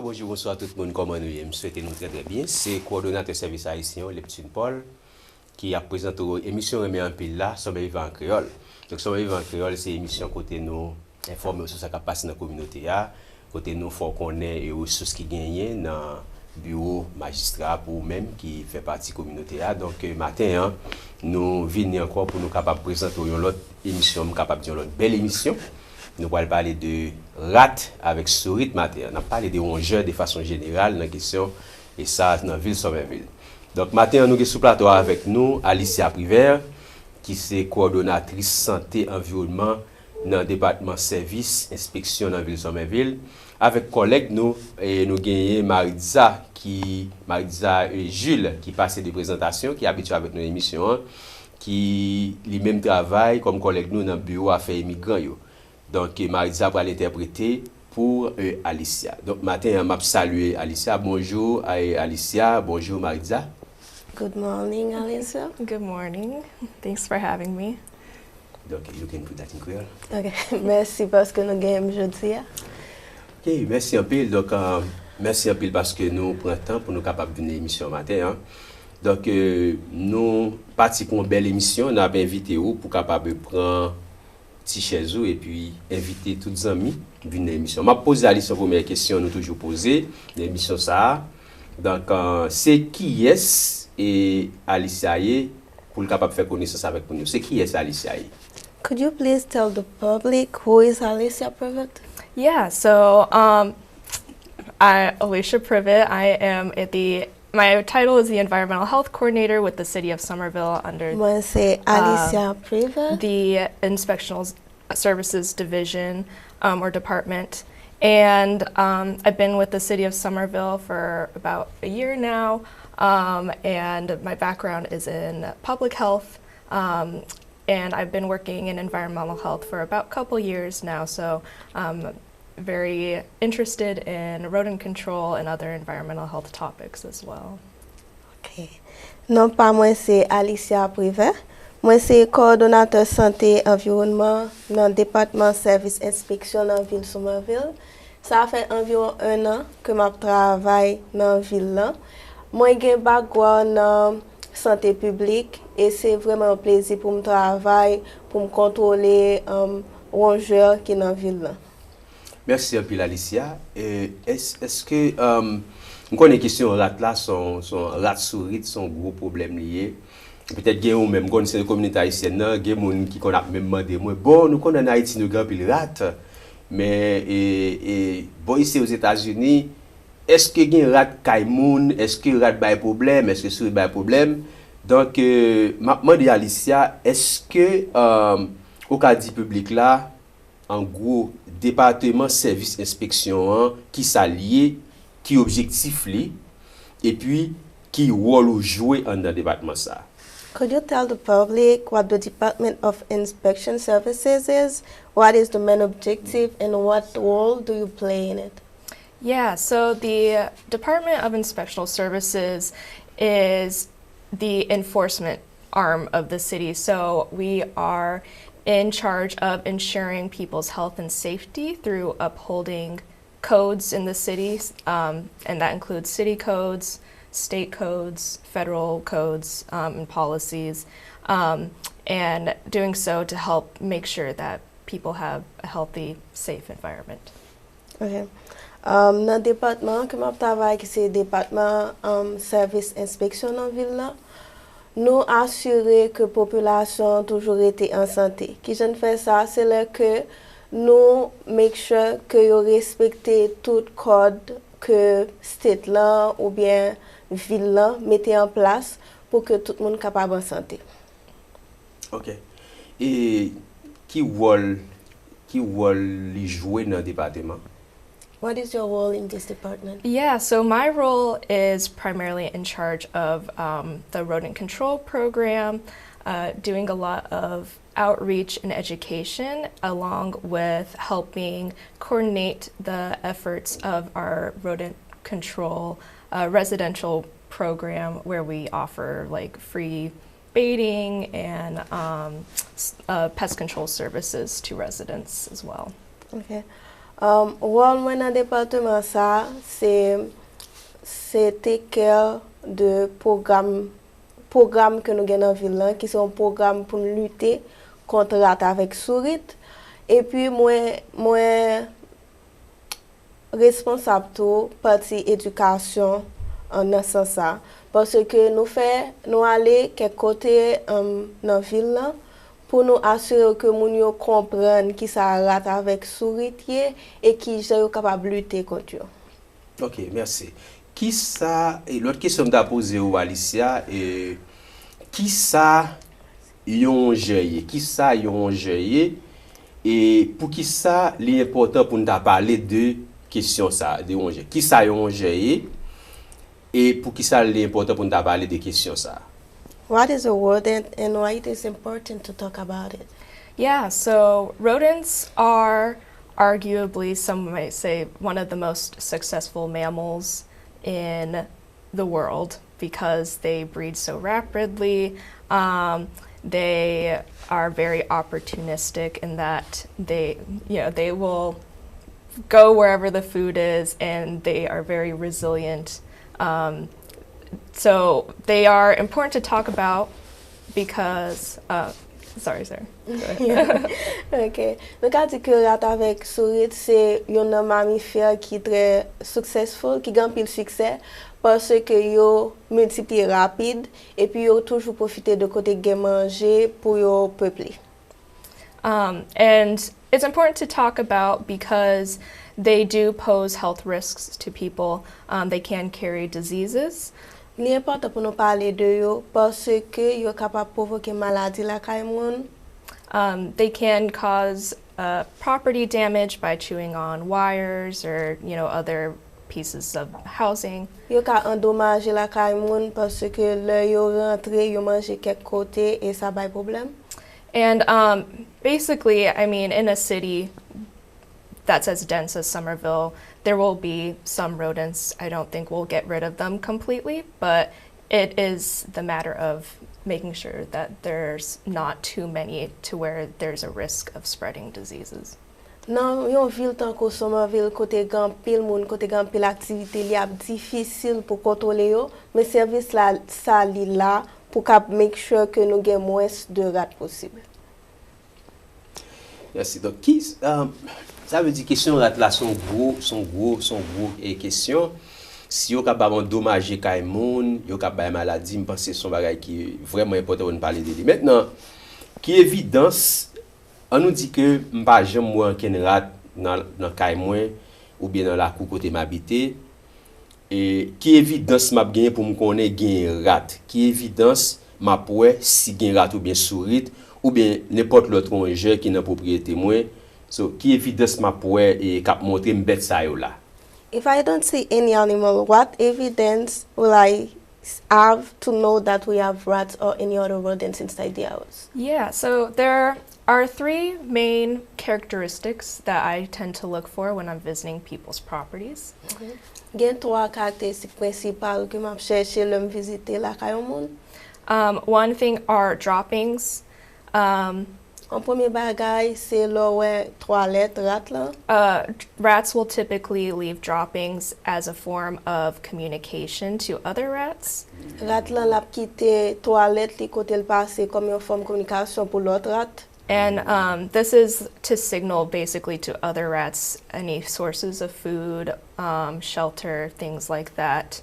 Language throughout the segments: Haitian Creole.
bonjour, bonsoir tout le monde, comment nous sommes? Souhaitez nous très bien. C'est coordonnateur service haïtien, Leptune Paul, qui a présenté l'émission Remet en pile là, SomerViva en créole. Donc SomerViva en créole, c'est l'émission côté nous informer sur ce qui passe dans la communauté, côté nous faut qu'on ait les ressources qui gagnent dans le bureau magistrat pour même qui fait partie de la communauté. Donc matin, nous venons encore pour nous capables de présenter une autre émission, capable de dire une autre belle émission. Nous allons parler de rat avec Sourit matin. On a parlé de rongeurs de façon générale dans la question et ça dans la ville Somerville. Donc matin, nous avons sous plateau avec nous Alicia Privett, qui est coordonnatrice santé environnement dans le département service inspection dans la ville Somerville. Avec collègues nous et nous gagnons Maritza et Jules qui passent des présentations, qui est habitué avec nos émissions, qui lui-même travaille comme collègue nous dans le bureau affaires immigrants. Donc, Maritza va l'interpréter pour Alicia. Donc, matin, je salue Alicia. Bonjour Alicia. Bonjour Maritza. Good morning, Alicia. Good morning. Thanks for having me. Donc, you can put that in Kreyol. Ok, merci parce que nous gagnons aujourd'hui. Ok, merci un peu. Donc, merci un peu parce que nous prenons le temps pour nous capables de venir l'émission matin. Donc, nous partons pour une belle émission. On a invité vous pour capable prendre chez vous et puis inviter tous les amis à venir à l'émission. Je vais poser Alice la première question, nous toujours posée, l'émission ça. Donc, c'est qui est et Alicia pour le capable de faire connaissance avec nous. C'est qui est Alicia? Could you please tell the public who is Alicia Privett? Yeah, so Alicia Privett, I am my title is the Environmental Health Coordinator with the City of Somerville under Moi, c'est Alicia Privett. the Inspectional Services Division or Department. And I've been with the City of Somerville for about a year now, and my background is in public health, and I've been working in environmental health for about a couple years now, so I'm very interested in rodent control and other environmental health topics as well. Ok. Non, pas moi, c'est Alicia Privett. Moi, c'est coordonnateur santé environnement dans le département service inspection dans la ville Somerville. Ça fait environ 1 an que je travaille dans la ville. Moi, j'ai un background dans la santé publique et c'est vraiment un plaisir pour me travailler, pour me contrôler les rongeurs qui sont dans la ville. Merci un peu Alicia. Est-ce que nous connaissons question rat là, son rat sourit, son gros problème lié. Peut-être que nous même connaissons la communauté haïtienne, il y a des gens qui connaissent même demandé moi bon nous connaissons en Haïti nous grand pile rat mais bon ici aux États-Unis est-ce que il y a rat kaimoun, est-ce que rat ba problème, est-ce que souris ba problème. Donc m'a demandé Alicia est-ce que au cadre public là en gros département service inspection qui s'allie qui objectif li et puis qui rôle jouer dans le département ça. Could you tell the public what the Department of Inspection Services is? What is the main objective and what role do you play in it? Yeah, so the Department of Inspectional Services is the enforcement arm of the city. So we are in charge of ensuring people's health and safety through upholding codes in the city, and that includes city codes, state codes, federal codes, and policies, and doing so to help make sure that people have a healthy, safe environment. Okay. Dans le département que je travaille, c'est le département service inspection dans la ville, nous assurer que la population toujours été en santé. Qui je fais ça, c'est là que nous make sure que vous respectez tout code que state là ou bien ville là mettez en place pour que tout le monde soit capable en santé. OK. Et qui rôle les jouer dans le département? What is your role in this department? Yeah, so my role is primarily in charge of the rodent control program, doing a lot of outreach and education, along with helping coordinate the efforts of our rodent control residential program, where we offer like free baiting and pest control services to residents as well. Okay. Rôle moi dans département ça, c'est take care de programme que nous avons dans la ville là, qui sont un programme pour lutter contre rat avec Sourit. Et puis moi responsable tout partie éducation en ce sens ça parce que nous aller quelque côté dans la ville là, pour nous assurer que moun yo comprennent qui ça rat avec Sourit et qui sont capable de lutter contre eux. OK, merci. Qui ça et l'autre question que je posée au Alicia et qui ça yon géré? Qui ça yon géré et pour qui ça l'important pour nous parler de question ça de on qui ça yon géré et pour qui ça l'important pour nous parler de question ça? What is a rodent and why it is important to talk about it? Yeah, so rodents are arguably, some might say, one of the most successful mammals in the world because they breed so rapidly. They are very opportunistic in that they will go wherever the food is, and they are very resilient. So they are important to talk about because, sorry, sir. OK. Donc, quand dit que rat avec Sourit, c'est un mammifère qui est très successful, qui gagne pile succès parce que yo multiplie rapide et puis yo toujours profiter de côté gain manger pour yo peupler. And it's important to talk about because they do pose health risks to people. They can carry diseases. L'important pour nous parler de yo parce que yo capable provoquer maladie lakay moun. They can cause property damage by chewing on wires or other pieces of housing. Yo ka endommager lakay moun parce que le yo rentre yo manger quelque côté et ça bay problème. And basically, I mean, in a city that's as dense as Somerville, there will be some rodents. I don't think we'll get rid of them completely, but it is the matter of making sure that there's not too many to where there's a risk of spreading diseases. Nan yon ville tan ko Somerville, kote gan pile moun, kote gan pile activité li ap difficile pour contrôler yo, mais service la sa li la pour cap make sure que nous gen moins de rats possible. Merci. Donc ça veut dire question rat là sont gros et question si yo capable endommager kay moun, yo capable maladie, me penser son bagage qui est vraiment important pour nous parler de lui. Maintenant, qui évidence on nous dit que m'pas jamais moi ken rat dans kay moi ou bien dans la cour côté m'habiter et qui évidence m'a gagné pour me connaître gain rat, qui évidence m'a poué si gain rat ou bien Sourit ou bien n'importe l'autre rongeur qui dans propriété moi. So qui évidence m'a poué et cap montrer m'bête ça yo là. If I don't see any animal, what evidence will I have to know that we have rats or any other rodents inside the house? Yeah, so there are three main characteristics that I tend to look for when I'm visiting people's properties. Gen trois caractéristiques principales que m'a cherché l'homme visiter la kayon moun. One thing are droppings. En premier bagay, c'est l'oué toilette rat là. Rats will typically leave droppings as a form of communication to other rats. Rat là l'a quitté toilette li kote l passe comme une forme de communication pour l'autre rat. And this is to signal basically to other rats any sources of food, shelter, things like that.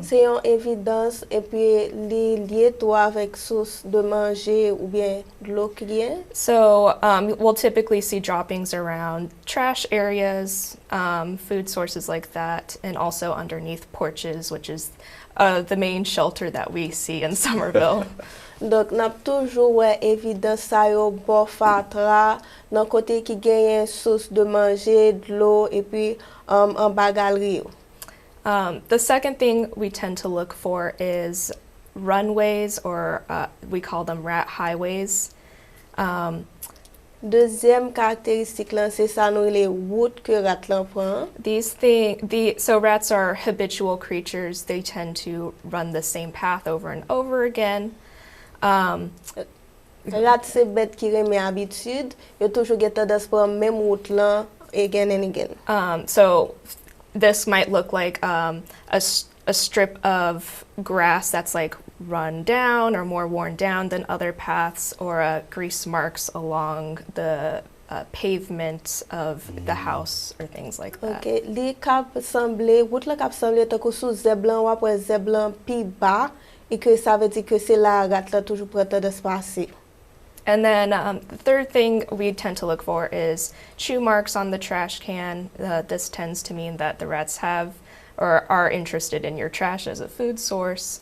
C'est une évidence et puis lié toi avec source de manger ou bien de l'eau qui vient. So we'll typically see droppings around trash areas, food sources like that, and also underneath porches, which is the main shelter that we see in Somerville. Donc n'a toujours évidence ça yo bon fatra dans côté qui gagne source de manger, de l'eau et puis en bas galerie. The second thing we tend to look for is runways, or we call them rat highways. Deuxième caractéristique là, c'est ça nous les routes que rat là prend. So rats are habitual creatures. They tend to run the same path over and over again. Rat c'est bête qui remet habitude, yo toujours get tendance prendre même route là again and again. So this might look like a strip of grass that's like run down or more worn down than other paths, or grease marks along the pavement of the house or things like that. Ok, li kap semble, wout la kap semble tako sou zeb lan wap wè zeb lan pi ba, e ke sa ve di ke se la rat la toujou prete de spase. And then the third thing we tend to look for is chew marks on the trash can. This tends to mean that the rats have or are interested in your trash as a food source.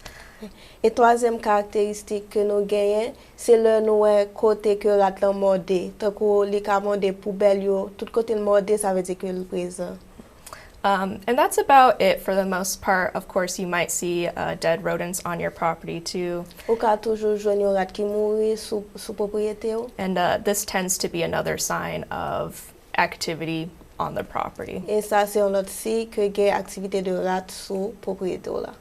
E troisième karakteristik ke nou genyen, se le nou wè kote ke rat lan morde. Tako li ka morde poubel yo, tout kote l morde, sa ve di ke l prezant. And that's about it for the most part. Of course, you might see dead rodents on your property too. Ou ka toujou jwen yon rat ki mouri sou propriété yo. And this tends to be another sign of activity on the property. E sa se yon lot si ke gen aktivite de rat sou propriété yo la.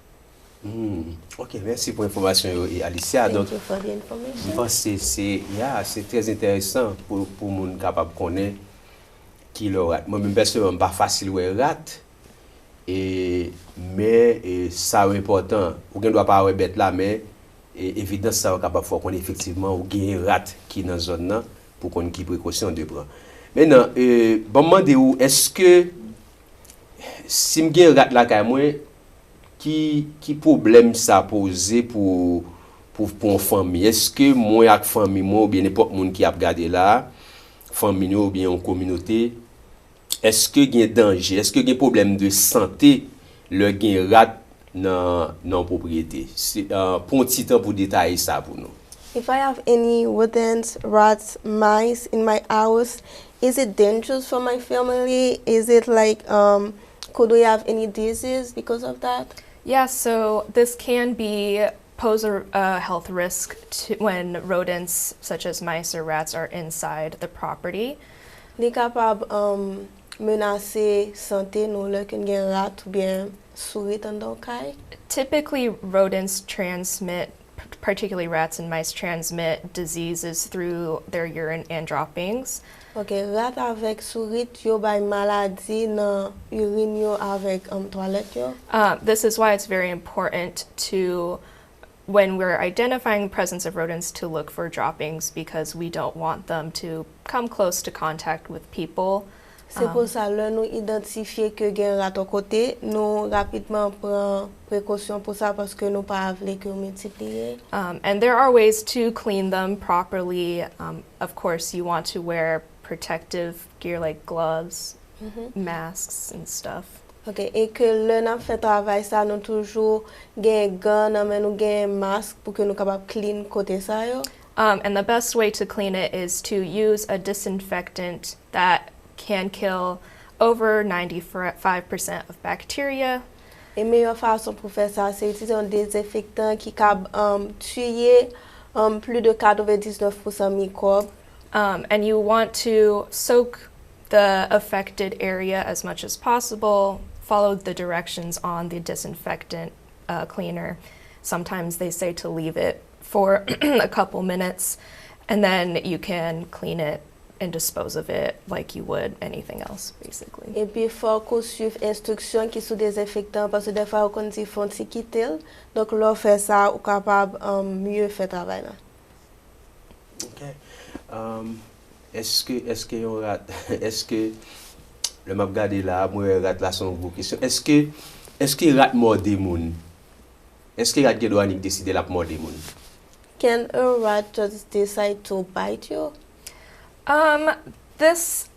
Ok, merci pour l'information, Alicia. Donc, Thank you for the information. je pense que c'est très intéressant pour moun capable de connaître qui le rat. Moi-même, personnellement, pas facile ouais rat. Mais ça est important. Ou ne doit pas avoir bête là, mais évidemment, ça est capable de faire qu'on effectivement ou gagne rat qui dans zone là pour qu'on qui précaution de prendre. Maintenant, bon demander où est-ce que si me gagne rat là moi qui problème ça poser pour une famille? Est-ce que moi avec famille moi ou bien n'importe monde qui a regardé là, famille ou bien en communauté, est-ce que il y a danger, est-ce que il y a problème de santé le gain rat dans propriété? C'est pour un petit temps pour détailler ça pour nous. If I have any rodents, rats, mice in my house, is it dangerous for my family? Is it like, could we have any disease because of that? Yeah, so this can pose a health risk when rodents such as mice or rats are inside the property. Li kapab menase santé nou lè ken gen rat ou bien sourit an don kay? Typically, rodents transmit, particularly rats and mice, transmit diseases through their urine and droppings. Ok, rat avek sourit yo bay maladi nan urine yo avek toilet yo? This is why it's very important to, when we're identifying the presence of rodents, to look for droppings because we don't want them to come close to contact with people. Se pou sa lè nou identifiye ke gen rat an kote, nou rapidman pran prekosyon pou sa paske nou pa avle ke multipliye. And there are ways to clean them properly. Of course, you want to wear protective gear like gloves, masks, and stuff. Ok, e ke lè nan fè travay sa nou toujou gen gan nan men nou gen mask pou ke nou kapab clean kote sa yo? And the best way to clean it is to use a disinfectant that can kill over 95% of bacteria. E meyo fason pou fè sa, se utilize un désinfectant ki kab tuye plus de 99% microbe. And you want to soak the affected area as much as possible. Follow the directions on the disinfectant cleaner. Sometimes they say to leave it for a couple minutes, and then you can clean it and dispose of it like you would anything else, basically. E pi fò ko suiv instruksyon ki sou désinfectant, parce de fwa ou kon di fon ti kitel, donc lò fè sa ou kapab mieux fè travay la. Ok. Est-ce que yon rat, est-ce que le map gade là, moi rat là son gros question. Est-ce que rat morde moun? Est-ce que rat gen doit décider la morde moun? Can a rat just decide to bite you? This,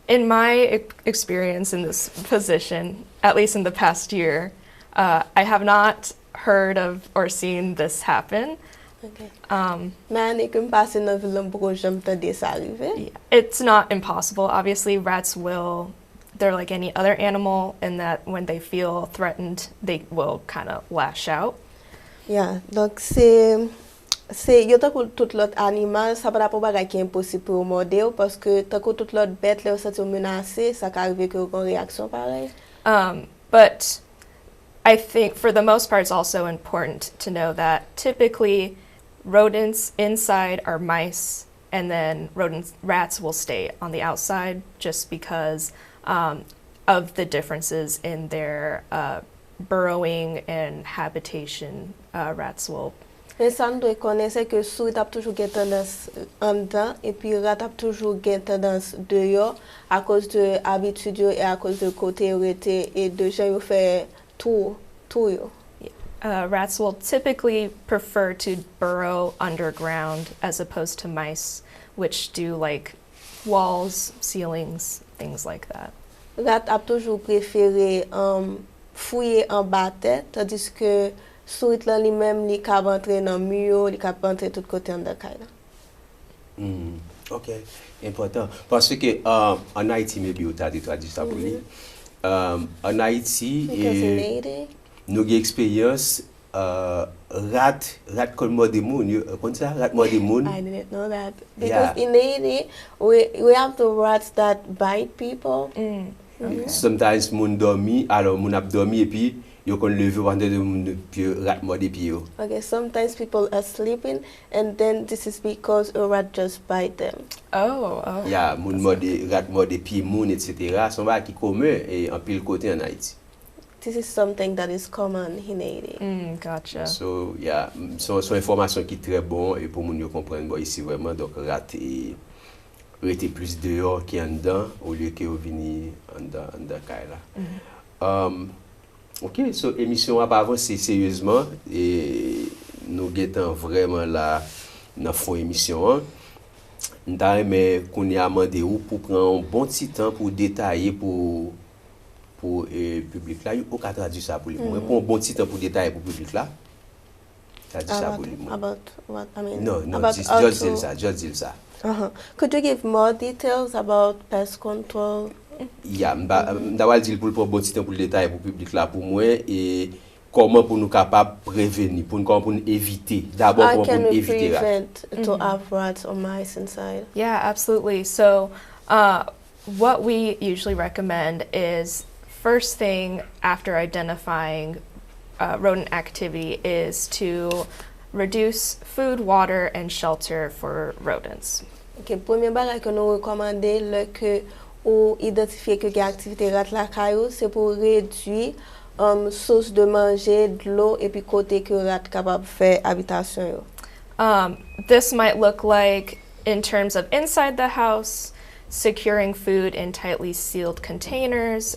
in my experience in this position, at least in the past year, I have not heard of or seen this happen. Okay. Man, e kem pase nan vilan bro jam tande sa arrive. It's not impossible. Obviously, rats they're like any other animal in that when they feel threatened, they will kind of lash out. Yeah, donc yo tako tout lot animal, sa pa da pou bagay ki imposib pou morde ou, paske tako tout lot bet le ou sati ou menase, sa ka arrive ki ou kon reaksyon parey. But I think for the most part, it's also important to know that typically rodents inside are mice and then rats will stay on the outside just because of the differences in their burrowing and habitation. Rats will. Et ça nous doit connaître c'est que souris a toujours une tendance en dedans et puis rat a toujours une tendance dehors à cause de l'habitude et à cause de côté et de gens qui fait tout yo. Rats will typically prefer to burrow underground as opposed to mice, which do like walls, ceilings, things like that. Rat a toujours préféré fouiller en bas tête, tandis que sourit là lui-même li cap entrer dans mur, li cap entrer tout côté en dedans. OK, important. Parce que en Haïti, maybe tu as traduit ça pour lui. En Haïti, nous avons expérience rat comme mort de moun. Comme ça, rat mort de moun. I didn't know that. Because in Haiti, we have the rats that bite people. Okay. Sometimes moun dormi, alors moun ap dormi et puis yo kon lever pendant de moun puis rat mort de pied. Okay, sometimes people are sleeping and then this is because a rat just bite them. Oh. Yeah, moun mort de rat mort de pied moun etc. Son ba qui commun et en pile côté en Haïti. This is something that is common in Haiti. Gotcha. So, yeah, son information qui est très bon et pour moun yo comprendre bon ici vraiment donc rat était plus dehors qu'en dedans au lieu que venir en dedans là. OK, so émission a pas avancé sérieusement et nous guettons vraiment là dans fond émission. Nous mais qu'on y a demandé ou pour prendre un bon petit temps pour détailler pour public là, ou ka traduire ça pour lui. Pour un bon petit temps pour détailler pour public là. Traduire ça pour lui. About what I mean? No, just dis ça. Could you give more details about pest control? Yeah, m'dawal dire pour bon petit temps pour le détail pour public là pour moi et comment pour nous capable prévenir, comment pour nous éviter. D'abord comment pour nous éviter to have rats or mice inside. Yeah, absolutely. So, what we usually recommend is first thing after identifying rodent activity is to reduce food, water, and shelter for rodents. OK, premier bagage que nous recommandons le que ou identifier que l'activité rat la caillou c'est pour réduire source de manger, de l'eau et puis côté que rat capable faire habitation yo. This might look like in terms of inside the house, securing food in tightly sealed containers.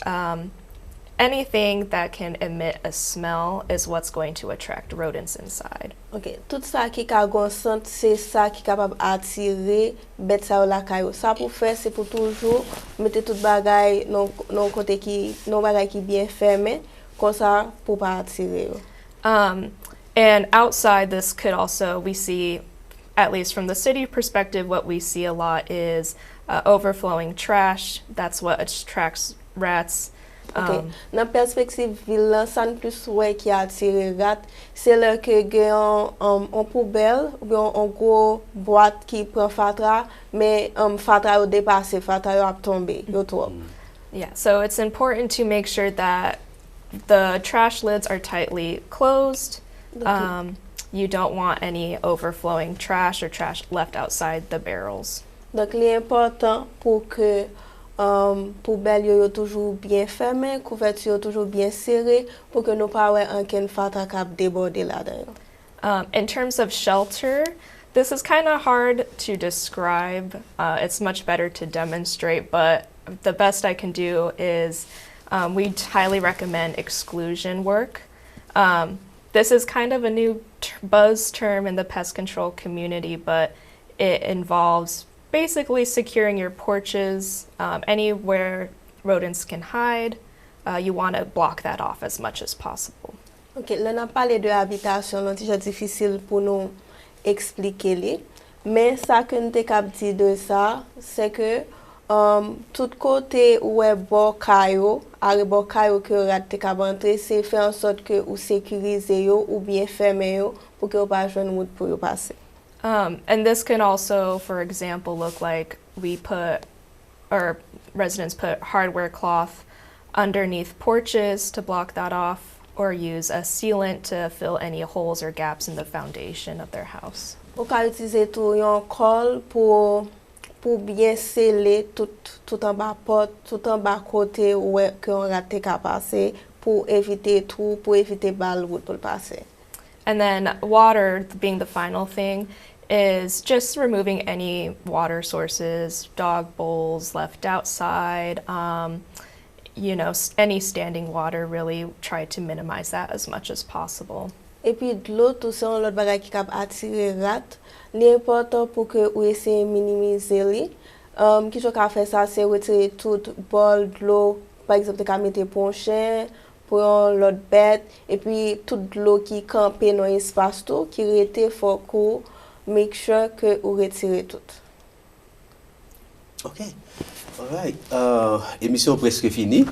Anything that can emit a smell is what's going to attract rodents inside. OK, tout ça qui ka gon sente c'est ça qui capable attirer bête ça la caillou. Ça pour faire c'est pour toujours mettre tout bagay non côté qui non bagay qui bien fermé comme ça pour pas attirer. And outside this could also we see at least from the city perspective what we see a lot is overflowing trash. That's what attracts rats. OK. Dans perspective ville là, ça plus ouais qui attire rat, c'est là que gagne en poubelle ou bien en gros boîte qui prend fatra mais fatra au dépassé, fatra a tombé, yo trop. Yeah, so it's important to make sure that the trash lids are tightly closed. You don't want any overflowing trash or trash left outside the barrels. Donc il est important pour que poubelle yo toujours bien fermé, couverture toujours bien serrée pour que nous pas ouais aucun fatra cap déborder là-dedans. In terms of shelter, this is kind of hard to describe. It's much better to demonstrate, but the best I can do is we highly recommend exclusion work. This is kind of a new buzz term in the pest control community, but it involves basically securing your porches, anywhere rodents can hide. You want to block that off as much as possible. OK, là on a parlé de habitation, c'est déjà difficile pour nous expliquer mais ça que nous t'ai cap dire de ça, c'est que tout côté où est bon caillou, bon caillou que rat te cap entrer, c'est faire en sorte que ou sécuriser yo ou bien fermer yo pour que pas joindre route pour yo passer. And this can also, for example, look like we put, or residents put hardware cloth underneath porches to block that off, or use a sealant to fill any holes or gaps in the foundation of their house. On peut utiliser tout un col pour bien sceller tout en bas porte, tout en bas côté où que on rate qu'à passer pour éviter tout, pour éviter balle route pour le passer. And then water, being the final thing, is just removing any water sources, dog bowls left outside, any standing water, really try to minimize that as much as possible. Et puis de l'eau, tout ça, l'autre bagage qui cap attirer rat, l'important pour que vous essayez de minimiser li. Qui je ka faire ça, c'est retirer toute bol de l'eau, par exemple, de mettre pour un chien, pour l'autre bête, et puis toute l'eau qui campe dans l'espace tout, qui rete faut que make sure que vous retirez tout. Ok, alright. Émission presque finie.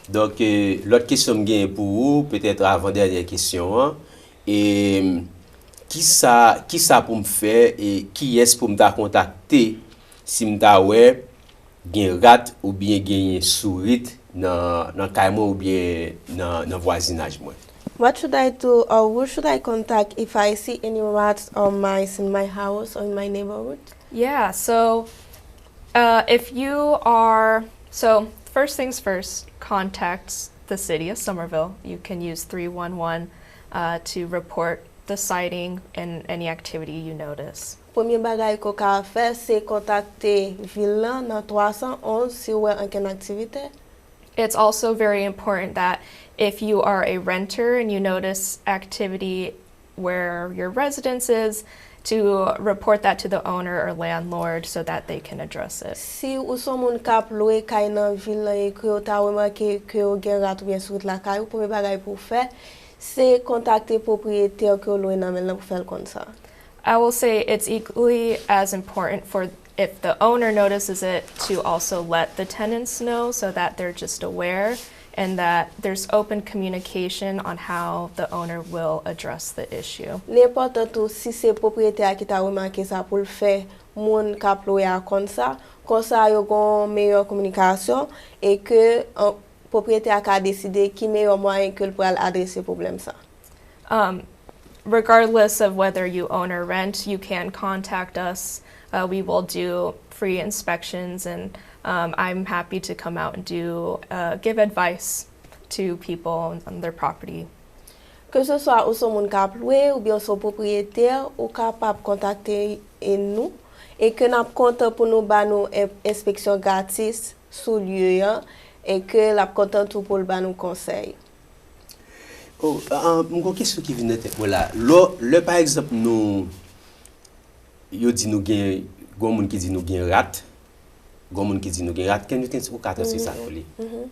Donc, l'autre question que pour vous, peut-être avant-dernière question, hein, et qui ça pour me faire et qui est-ce pour me contacter si me ouais gen rat ou bien gen sourit dans caille ou bien dans voisinage moi. What should I do or who should I contact if I see any rats or mice in my house or in my neighborhood? Yeah, so if you are, so first things first, contact the city of Somerville. You can use 311 to report the sighting and any activity you notice. Premier bagay ko ka faire c'est contacter ville dans 311 si ou en activité. It's also very important that if you are a renter and you notice activity where your residence is, to report that to the owner or landlord so that they can address it. Si ou son moun kap loué kay nan ville et que ou ta remarqué que ou gen rat ou bien sourit la kay, ou premier bagay pour faire c'est contacter propriétaire que loué nan men pour faire comme ça. I will say it's equally as important for if the owner notices it to also let the tenants know so that they're just aware and that there's open communication on how the owner will address the issue. L'important tout si c'est propriétaire qui t'a remarqué ça pour le faire moun k'ap loué a comme ça yo gon meilleure communication et que propriétaire a décidé qui meilleur moyen que pour adresser problème ça. Regardless of whether you own or rent, you can contact us. We will do free inspections, and I'm happy to come out and give advice to people on their property. Que ce soit ou son moun k'ap loué ou bien son propriétaire, ou capable contacter nous et que n'a content pour nous ba nous inspection gratis sous lieu et que la content tout pour ba nous conseil. Oh, une question qui vient de tête voilà. Le par exemple nous yo dit nous gen gon moun qui dit nous gen rat. Gon moun qui dit nous gen rat. Can you think ou ka c'est ça pour lui?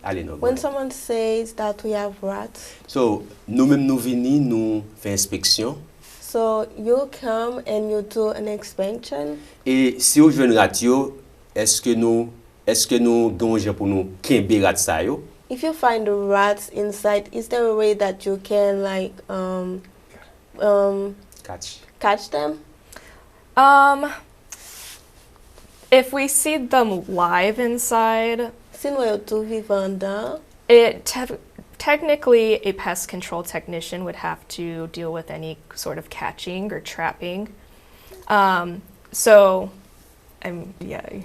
Allez non. When someone says that we have rats. So, nous-mêmes nous vini nous faire inspection. So you come and you do an inspection. Et si vous jeune rat yo, est-ce que nous gonje pour nous kembe rat sa yo? If you find the rats inside, is there a way that you can like catch them? If we see them live inside, technically a pest control technician would have to deal with any sort of catching or trapping. So yeah. I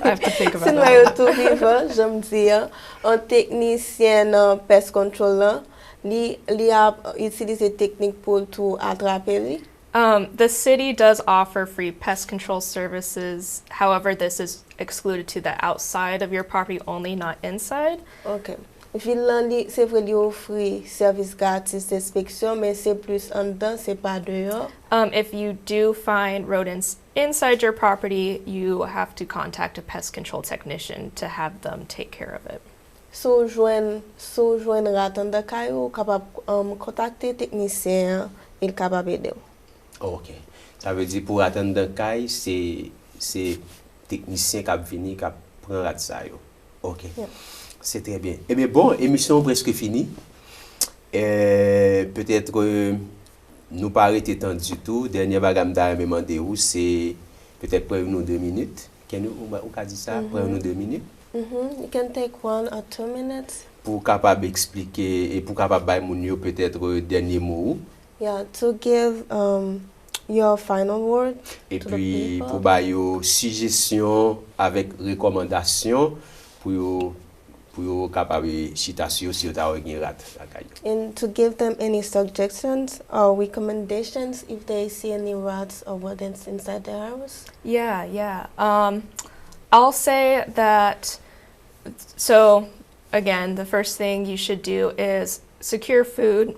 have to think about that. Tout vivant, j'aime dire, un technicien pest control li a utilisé technique pour tout attraper li. The city does offer free pest control services. However, this is excluded to the outside of your property only, not inside. Okay. Ville c'est vrai li offre service gratis d'inspection, mais c'est plus en dedans, c'est pas dehors. If you do find rodents inside your property, you have to contact a pest control technician to have them take care of it. So joindre rat en de caillou, capable contacter technicien, il capable aider. OK. Ça veut dire pour attendre de caille, c'est technicien qui vient qui prend rat ça yo. OK. Yeah. C'est très bien. Eh bien bon, émission presque finie. Peut-être nous pas arrêter tant du tout. Dernier bagam da me demander où c'est peut-être pour nous 2 minutes. Can you ou ka dit ça pour nous 2 minutes? You can take 1 or 2 minutes. Pour capable expliquer et pour capable bailler moun yo peut-être dernier mot. Yeah, to give your final word Et to puis, the pour people? ba yo suggestion avec recommandation pour yo capable chita sur si yo ta gen rat lakay yo. And to give them any suggestions or recommendations if they see any rats or rodents inside their house? Yeah. I'll say that, so again, the first thing you should do is secure food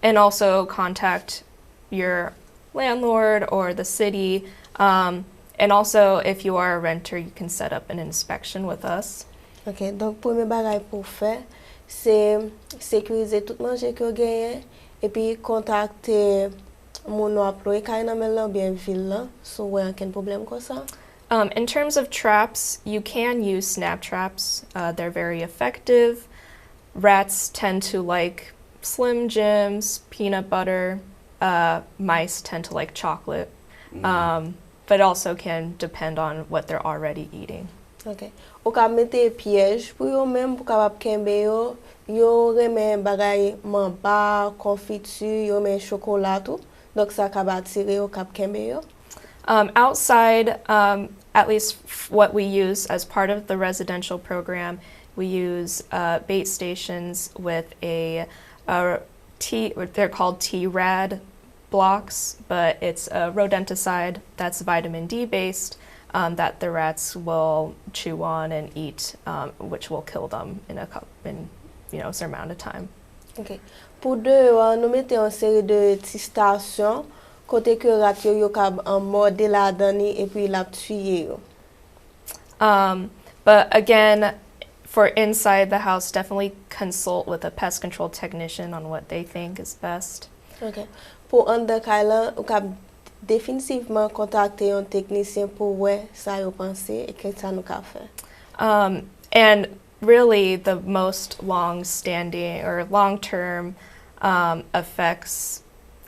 and also contact your landlord or the city. And also, if you are a renter, you can set up an inspection with us. Ok, donc premier bagay pou fè, c'est sécuriser tout manger que gagne et puis contacter mon employé kay nan men lan bien ville lan, so wè an ken problem kon sa. In terms of traps, you can use snap traps. They're very effective. Rats tend to like Slim Jims, peanut butter. Mice tend to like chocolate, but also can depend on what they're already eating. Ok, ou ka mette piège pou yo men pou kapap kembe yo, yo remen bagay mamba, confiture, yo men chocolat tout, donc ça ka attirer yo kap kembe yo. Outside, at least what we use as part of the residential program, we use bait stations with a they're called T-rad blocks, but it's a rodenticide that's vitamin D based that the rats will chew on and eat, which will kill them in a certain amount of time. Ok, pou de nou mette an série de ti stasyon kote ke rat yo kab an morde la dani et puis la tuye yo. But again, for inside the house, definitely consult with a pest control technician on what they think is best. Ok, pou an de kay lan, ou kab définitivement contacter un technicien pour wè sa yo pense et que ça nou ka fè. And really the most long-standing or long-term effects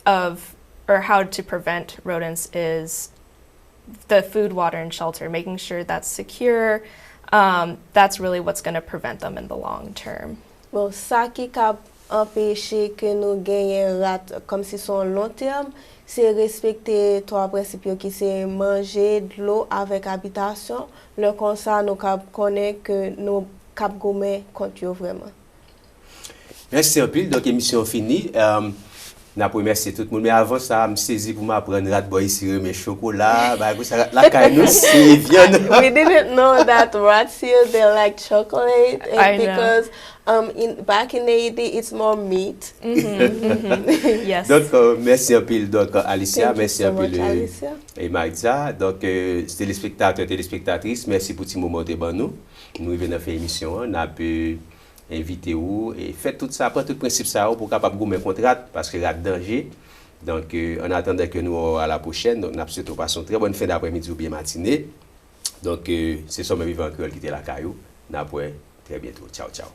of, or how to prevent rodents is the food, water, and shelter, making sure that's secure. That's really what's going to prevent them in the long term. Bon, sa ki ka empêche que nou genyen rat comme si son long terme, c'est respecter trois principes qui c'est manger, de l'eau avec habitation. Le comme ça nous cap connaît que nous cap gourmet contre yo vraiment. Merci un peu. Donc émission finie. N'a pas remercier tout le monde, mais avant ça, me saisi pour m'apprendre rat boy ici mes chocolats, bah ça la caille nous c'est viande. We didn't know that rats here they like chocolate I because back in the 80s it's more meat. Yes. Donc merci un peu donc Alicia, Thank you merci so un peu much, Alicia. et Maïza. Donc téléspectateurs, téléspectatrices, merci pour petit moment de ban nous. Nous venons faire émission, on a pu inviter ou et faites tout ça, après tout principe ça pour capable gommer contre rat parce que rat danger. Donc en attendant que nous à la prochaine, donc n'a surtout passé une très bonne fin d'après-midi ou bien matinée. Donc c'est SomerViva en Kreyol qui était la caillou. N'a très bientôt. Ciao ciao.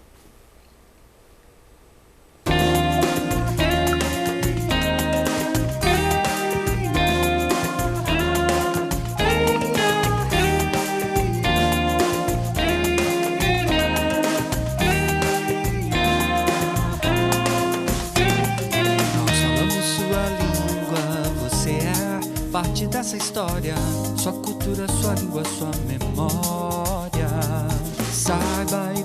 Parte dessa história, sua cultura, sua língua, sua memória. Saiba e